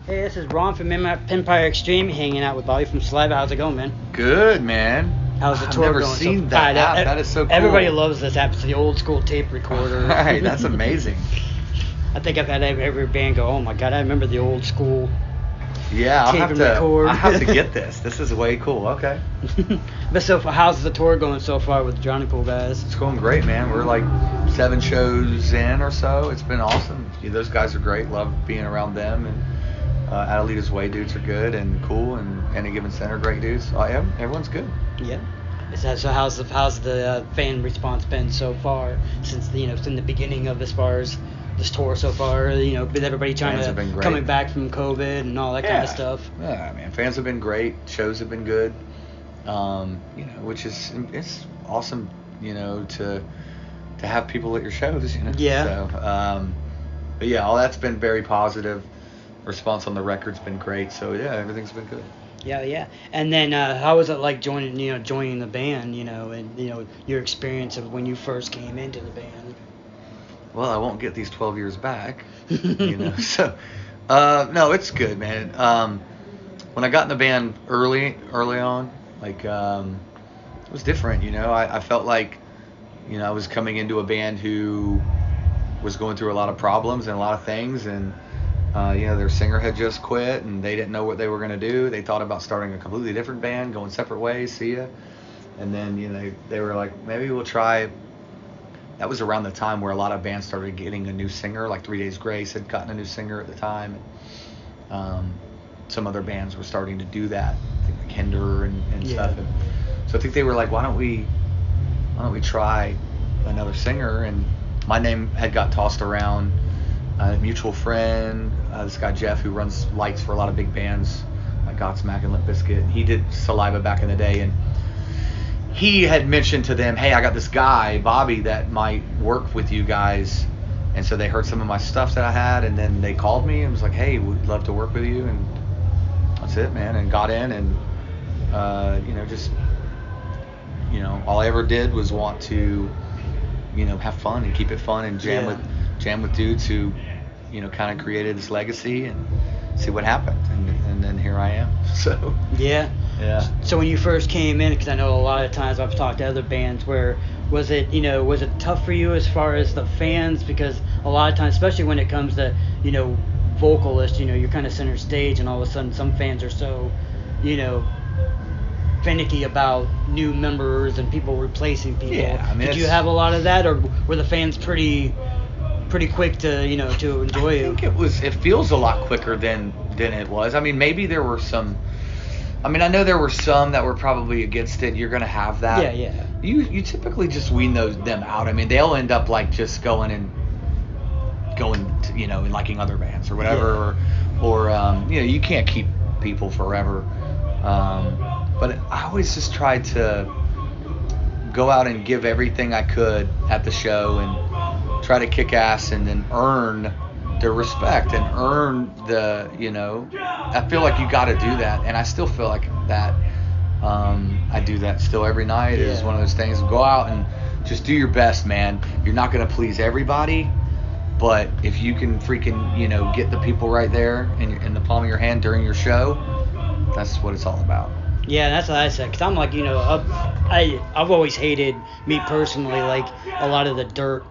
Hey, this is Ron from Empire Extreme, hanging out with Bobby from Saliva. How's it going, man? Good, man. How's the I've tour never going? seen that app. That is so cool. Everybody loves this app. It's the old school tape recorder. Right, that's amazing. I think I've had every band go, oh my god, I remember the old school Yeah, tape and record. I'll have to get this. This is way cool. Okay. But so far, how's the tour going so far with Johnny Cool guys? It's going great, man. We're like 7 shows in or so. It's been awesome. Yeah, those guys are great. Love being around them. And Adelita's Way dudes are good and cool. And Any Given Center, great dudes. Yeah, everyone's good. Yeah. So how's the fan response been so far since in the beginning of as far as this tour so far? With everybody Fans have been great. coming back from COVID and all that kind of stuff. Yeah, man. Fans have been great. Shows have been good. Which is it's awesome. To have people at your shows. Yeah. So, but yeah, all that's been very positive. Response on the record's been great. So yeah, everything's been good. Yeah. And then how was it like joining the band, and your experience of when you first came into the band? Well, I won't get these 12 years back, So, no, it's good, man. When I got in the band early on, like, it was different, I felt like, I was coming into a band who was going through a lot of problems and a lot of things, and their singer had just quit, and they didn't know what they were going to do. They thought about starting a completely different band, going separate ways, see ya. And then, they were like, maybe we'll try. That was around the time where a lot of bands started getting a new singer, like 3 Days Grace had gotten a new singer at the time. Some other bands were starting to do that, I think like Hinder and stuff. And so I think they were like, why don't we try another singer? And my name had got tossed around. A mutual friend, this guy Jeff, who runs lights for a lot of big bands like Godsmack and Limp Bizkit. He did Saliva back in the day, and he had mentioned to them, hey, I got this guy, Bobby, that might work with you guys. And so they heard some of my stuff that I had, and then they called me and was like, hey, we'd love to work with you. And that's it, man. And got in, and all I ever did was want to have fun and keep it fun and jam with dudes who kind of created this legacy and see what happened, and then here I am. So yeah. So when you first came in, because I know a lot of times I've talked to other bands, where was it tough for you as far as the fans? Because a lot of times, especially when it comes to vocalists, you're kind of center stage, and all of a sudden some fans are so finicky about new members and people replacing people. Yeah, did you have a lot of that, or were the fans pretty quick to to enjoy you? I think it feels a lot quicker than it was. I mean, maybe there were some. I mean, I know there were some that were probably against it. You're gonna have that. Yeah. You typically just wean them out. I mean, they'll end up like just going to, and liking other bands or whatever, or you can't keep people forever. But I always just tried to go out and give everything I could at the show and try to kick ass and then earn their respect and earn the, I feel like you got to do that, and I still feel like that. I do that still every night. It is one of those things. Go out and just do your best, man. You're not going to please everybody, but if you can freaking, get the people right there in the palm of your hand during your show, that's what it's all about. Yeah, that's what I said, because I'm like, I've always hated, me personally, like a lot of the dirt,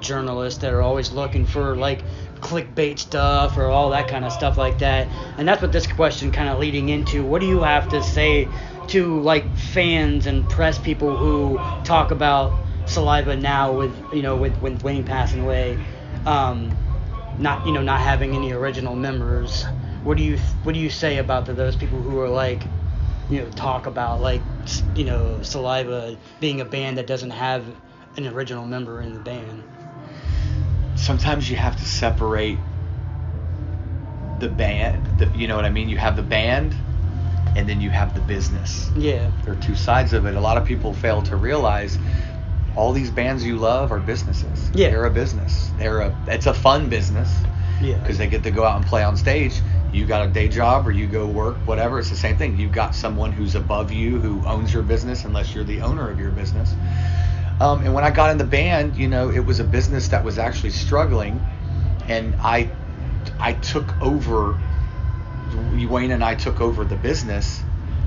journalists that are always looking for like clickbait stuff or all that kind of stuff like that. And that's what this question kind of leading into. What do you have to say to like fans and press people who talk about Saliva now with with Wayne passing away, not having any original members? What do you say about those people who are like, talk about like, Saliva being a band that doesn't have an original member in the band? Sometimes you have to separate the band, you know what I mean? You have the band, and then you have the business. Yeah. There are two sides of it. A lot of people fail to realize all these bands you love are businesses. Yeah. They're a business. It's a fun business. Yeah. Because they get to go out and play on stage. You got a day job or you go work, whatever, it's the same thing. You've got someone who's above you who owns your business, unless you're the owner of your business. And when I got in the band, it was a business that was actually struggling, and I took over Wayne and I took over the business,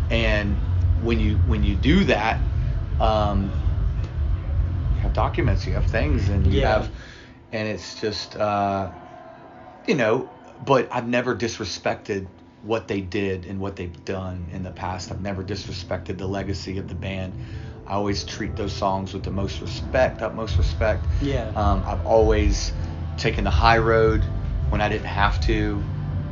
and when you do that, you have documents, you have things, and you have, and it's just but I've never disrespected what they did and what they've done in the past. I've never disrespected the legacy of the band. I always treat those songs with the most respect, utmost respect. I've always taken the high road when I didn't have to.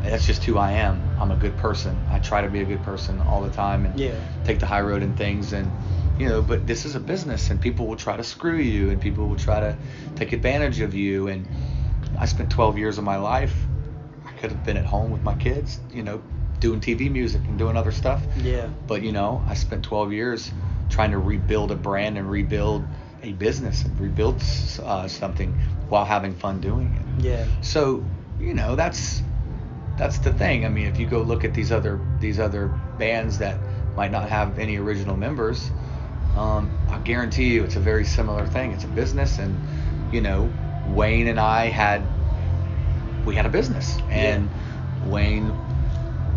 That's just who I am. I'm a good person. I try to be a good person all the time and take the high road in things. And but this is a business, and people will try to screw you, and people will try to take advantage of you. And I spent 12 years of my life, I could have been at home with my kids, doing TV music and doing other stuff. But I spent 12 years trying to rebuild a brand and rebuild a business and rebuild something while having fun doing it. So that's the thing. I mean, if you go look at these other bands that might not have any original members, I guarantee you it's a very similar thing. It's a business, and Wayne and I had a business, and Wayne,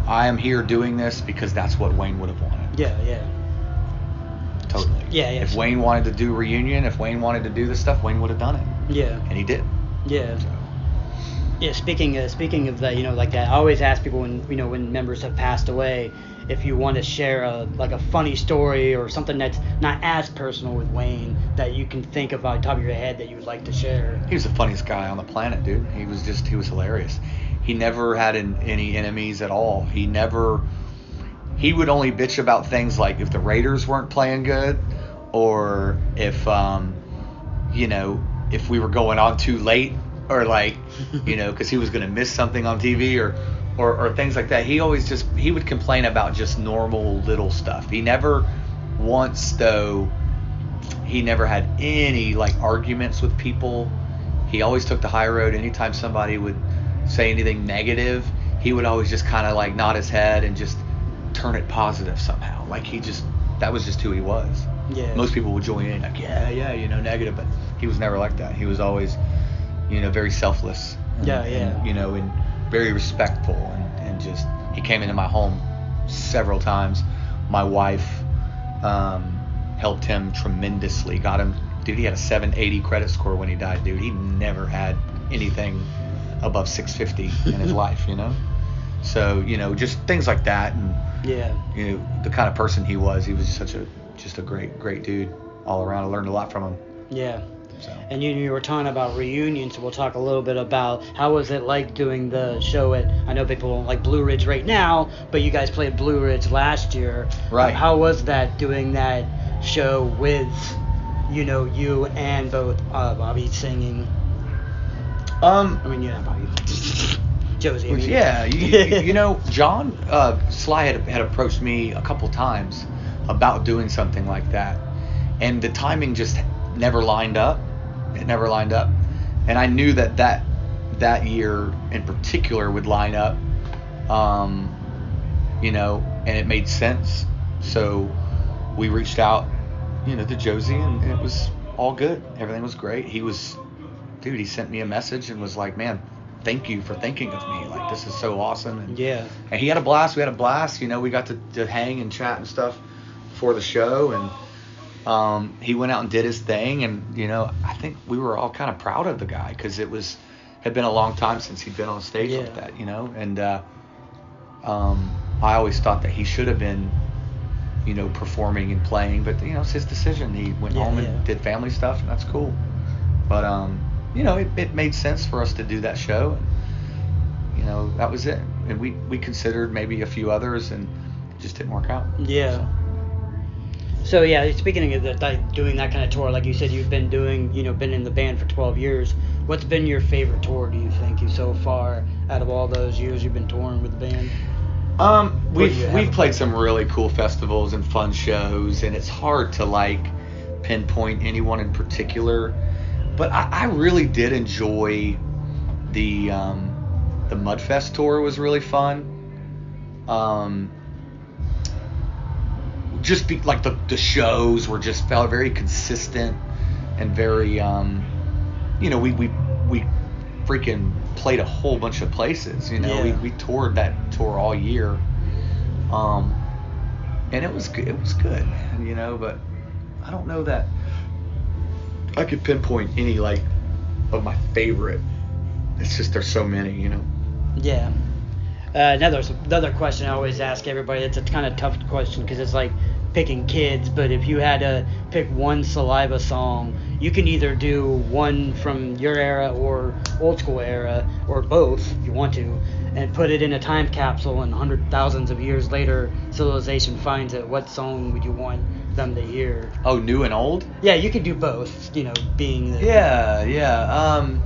I am here doing this because that's what Wayne would have wanted. Totally. If Wayne wanted to do Reunion, if Wayne wanted to do this stuff, Wayne would have done it. And he did. So. Speaking of that, like that, I always ask people when members have passed away, if you want to share a funny story or something that's not as personal with Wayne that you can think of on top of your head that you would like to share. He was the funniest guy on the planet, dude. He was hilarious. He never had any enemies at all. He would only bitch about things like if the Raiders weren't playing good, or if if we were going on too late, or because he was going to miss something on TV or things like that. He would complain about just normal little stuff. He never once, though, he never had any arguments with people. He always took the high road. Anytime somebody would say anything negative, he would always just kind of nod his head and just turn it positive somehow. That was just who he was. Most people would join in negative, but he was never like that. He was always very selfless and, and very respectful, and just, he came into my home several times. My wife helped him tremendously, got him, dude, he had a 780 credit score when he died, dude. He never had anything above 650 in his life, so just things like that. And the kind of person he was just a great dude all around. I learned a lot from him. So. And you were talking about Reunion, so we'll talk a little bit about how was it like doing the show at, I know people don't like Blue Ridge right now, but you guys played Blue Ridge last year. Right. How was that, doing that show with, you and both Bobby singing? Bobby. Josie. John Sly had approached me a couple times about doing something like that, and the timing just never lined up. It never lined up, and I knew that year in particular would line up, and it made sense. So we reached out, to Josie, and it was all good. Everything was great. He sent me a message and was like, man, thank you for thinking of me. This is so awesome. And and he had a blast. We had a blast. We got to hang and chat and stuff before the show, and he went out and did his thing, and I think we were all kind of proud of the guy, because had been a long time since he'd been on stage like that, and I always thought that he should have been performing and playing, but it's his decision. He went home and did family stuff, and that's cool. But it made sense for us to do that show, and that was it. And we considered maybe a few others, and it just didn't work out. So speaking of doing that kind of tour, like you said, you've been doing, been in the band for 12 years. What's been your favorite tour, do you think, so far out of all those years you've been touring with the band? We've played some really cool festivals and fun shows, and it's hard to pinpoint anyone in particular. But I really did enjoy the Mudfest tour. Was really fun. Just the shows felt very consistent and very we freaking played a whole bunch of places. You know, Yeah. we toured that tour all year, and it was good. It was good, man. You know, but I don't know that I could pinpoint any like of my favorite. It's just there's so many. You know. Yeah. Another question I always ask everybody. It's a kind of tough question because it's like picking kids. But if you had to pick one Saliva song, you can either do one from your era or old school era, or both if you want to, and put it in a time capsule. And thousands of years later, civilization finds it. What song would you want them to hear? Oh, new and old? Yeah, you could do both. You know, being the Yeah.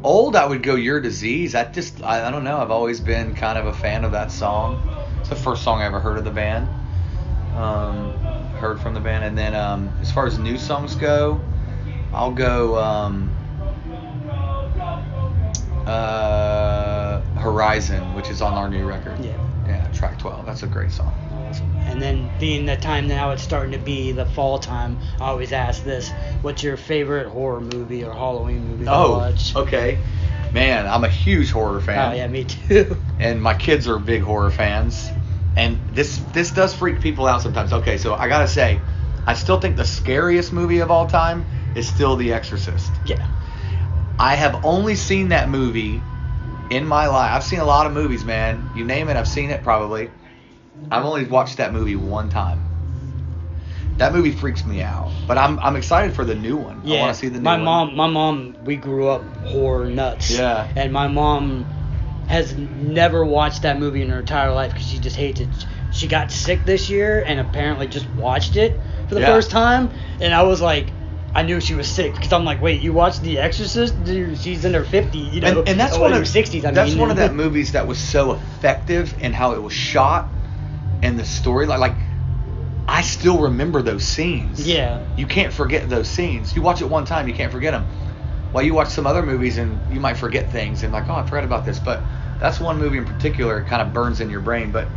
Old, I would go Your Disease. I don't know. I've always been kind of a fan of that song. It's the first song I ever heard of the band. Heard from the band. And then as far as new songs go, I'll go Horizon, which is on our new record. Yeah, track 12. That's a great song. Awesome. And then being the time now it's starting to be the fall time, I always ask this: what's your favorite horror movie or Halloween movie to watch? Okay. Man, I'm a huge horror fan. Oh yeah, me too. And my kids are big horror fans. And this does freak people out sometimes. Okay, so I gotta say, I still think the scariest movie of all time is still The Exorcist. Yeah. I have only seen that movie in my life. I've seen a lot of movies, man. You name it, I've seen it probably. I've only watched that movie one time. That movie freaks me out, but I'm excited for the new one. Yeah. I want to see the new one. My mom, we grew up horror nuts. Yeah. And my mom has never watched that movie in her entire life because she just hates it. She got sick this year and apparently just watched it for the first time, and I was like, I knew she was sick because I'm like, wait, you watched The Exorcist? Dude, she's in her 50s, you know, and that's or one of her 60s. That's one of the movies that was so effective in how it was shot and the story. Like I still remember those scenes. Yeah. You can't forget those scenes. You watch it one time, you can't forget them. While you watch some other movies and you might forget things and like, oh, I forgot about this. But that's one movie in particular. It kind of burns in your brain. But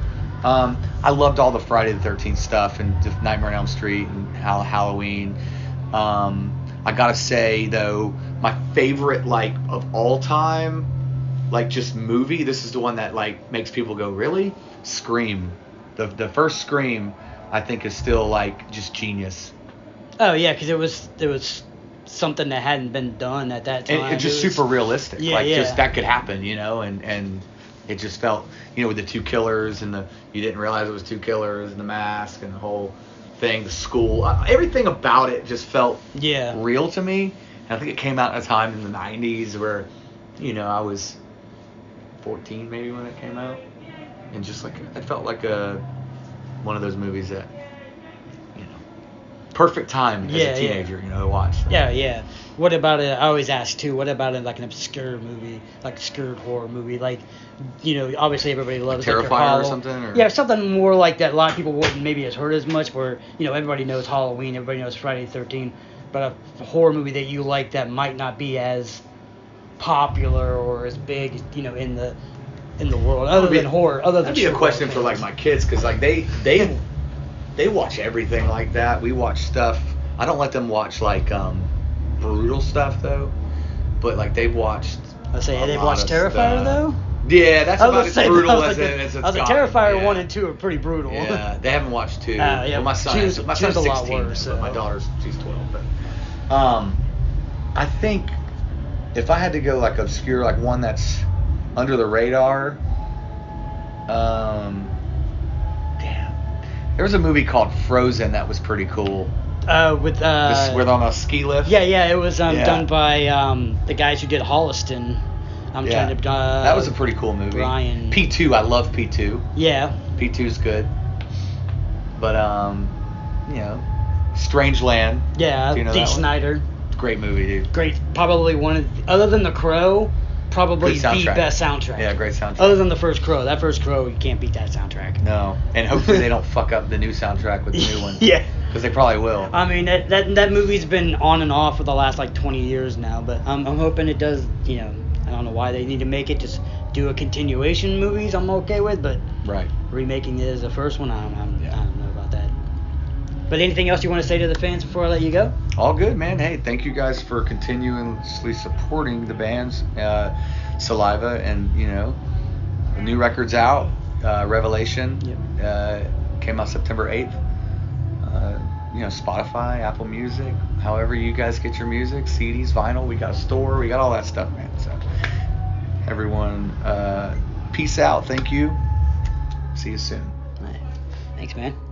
I loved all the Friday the 13th stuff and just Nightmare on Elm Street and Halloween. I gotta say though, my favorite like of all time, like just movie. This is the one that like makes people go, really? Scream. The first Scream, I think is still like just genius. Oh yeah, because it was something that hadn't been done at that time. And it's just super realistic. Yeah, like yeah. just that could happen, you know, and it just felt, you know, with the two killers and you didn't realize it was two killers and the mask and the whole thing, the school, everything about it just felt real to me. And I think it came out at a time in the 90s where, you know, I was 14 maybe when it came out, and just like it felt like one of those movies that, you know, perfect time as a teenager, you know, to watch. So. Yeah. What about it? I always ask too. What about like an obscure movie, like obscure horror movie, like, you know, obviously everybody loves like like Terrifier or something. Or? Yeah, something more like that. A lot of people wouldn't maybe have heard as much. Where, you know, everybody knows Halloween, everybody knows Friday the 13th, but a horror movie that you like that might not be as popular or as big, you know, in the world other than horror. That'd be a question for like my kids, because like they watch everything like that. We watch stuff. I don't let them watch like brutal stuff though, but like they've watched. I say they've watched Terrifier though. Yeah, that's about as brutal as it's I was like, Terrifier 1 and 2 are pretty brutal. Yeah, they haven't watched 2. Yeah, well, my son's 16, a lot worse, but my daughter's she's 12. But I think if I had to go like obscure, like one that's under the radar, there was a movie called Frozen that was pretty cool. With where they're on a ski lift. Yeah, it was done by the guys who did Holliston. Trying to. That was a pretty cool movie. Brian. P2, I love P2. Yeah. P2's good. But you know, Strange Land. Yeah, do you know Dee that Snider. One? Great movie, dude. Great, probably one of other than The Crow, probably the best soundtrack. Yeah, great soundtrack. Other than the first Crow, you can't beat that soundtrack. No, and hopefully they don't fuck up the new soundtrack with the new one. Yeah. Because they probably will. I mean, that movie's been on and off for the last like 20 years now, but I'm hoping it does. You know, I don't know why they need to make it. Just do a continuation movies. I'm okay with, but right, remaking it as the first one, I don't know about that. But anything else you want to say to the fans before I let you go? All good, man. Hey, thank you guys for continuously supporting the bands, Saliva, and the new record's out. Revelation came out September 8th. Spotify, Apple Music, however you guys get your music, CDs, vinyl. We got a store. We got all that stuff, man. So everyone, peace out. Thank you. See you soon. Thanks, man.